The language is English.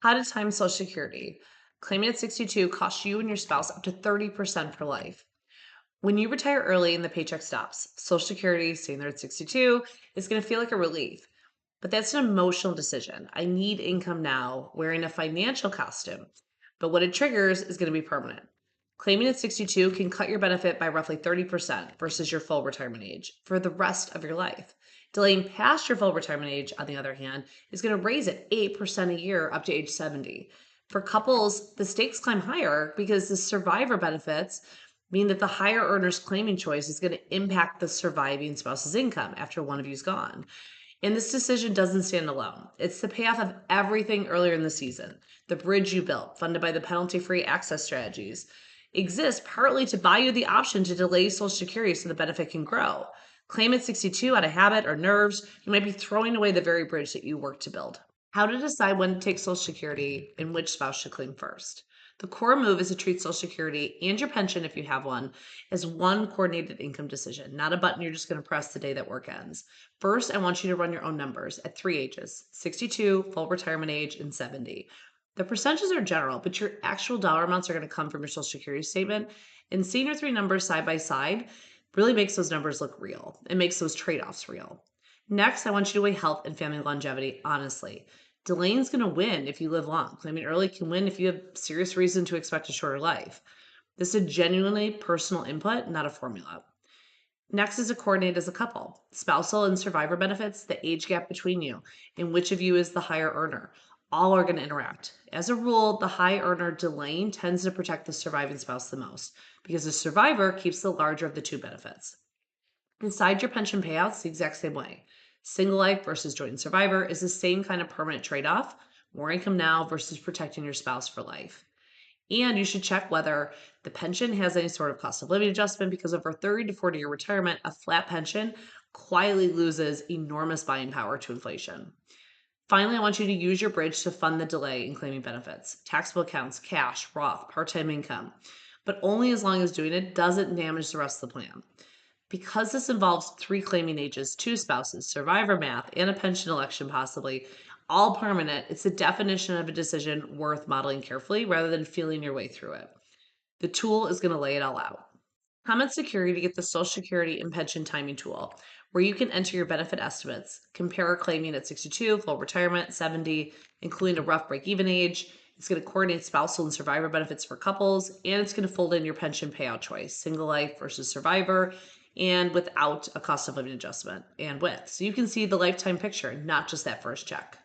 How to time Social Security. Claiming at 62 costs you and your spouse up to 30% for life. When you retire early and the paycheck stops, Social Security, staying there at 62, is going to feel like a relief. But that's an emotional decision. I need income now, wearing a financial costume. But what it triggers is going to be permanent. Claiming at 62 can cut your benefit by roughly 30% versus your full retirement age for the rest of your life. Delaying past your full retirement age, on the other hand, is going to raise it 8% a year up to age 70. For couples, the stakes climb higher because the survivor benefits mean that the higher earner's claiming choice is going to impact the surviving spouse's income after one of you's gone. And this decision doesn't stand alone. It's the payoff of everything earlier in the season. The bridge you built, funded by the penalty free access strategies, exists partly to buy you the option to delay Social Security so the benefit can grow. Claim at 62 out of habit or nerves, you might be throwing away the very bridge that you worked to build. How to decide when to take Social Security and which spouse should claim first. The core move is to treat Social Security and your pension, if you have one, as one coordinated income decision, not a button you're just going to press the day that work ends. First, I want you to run your own numbers at three ages: 62, full retirement age, and 70. The percentages are general, but your actual dollar amounts are going to come from your Social Security statement. And seeing your three numbers side by side really makes those numbers look real. It makes those trade offs real. Next, I want you to weigh health and family longevity honestly. Delaying is going to win if you live long. Claiming early can win if you have serious reason to expect a shorter life. This is a genuinely personal input, not a formula. Next is to coordinate as a couple. Spousal and survivor benefits, the age gap between you, and which of you is the higher earner. All are going to interact. As a rule, the high earner delaying tends to protect the surviving spouse the most because the survivor keeps the larger of the two benefits. Inside your pension payouts, the exact same way. Single life versus joint survivor is the same kind of permanent trade off: more income now versus protecting your spouse for life. And you should check whether the pension has any sort of cost of living adjustment because over 30 to 40-year retirement, a flat pension quietly loses enormous buying power to inflation. Finally, I want you to use your bridge to fund the delay in claiming benefits, taxable accounts, cash, Roth, part time income, but only as long as doing it doesn't damage the rest of the plan. Because this involves three claiming ages, two spouses, survivor math, and a pension election possibly, all permanent, it's the definition of a decision worth modeling carefully rather than feeling your way through it. The tool is going to lay it all out. Come at Security to get the Social Security and pension timing tool, where you can enter your benefit estimates, compare claiming at 62, full retirement, 70, including a rough break even age. It's going to coordinate spousal and survivor benefits for couples, and it's going to fold in your pension payout choice, single life versus survivor, and without a cost of living adjustment and with. So you can see the lifetime picture, not just that first check.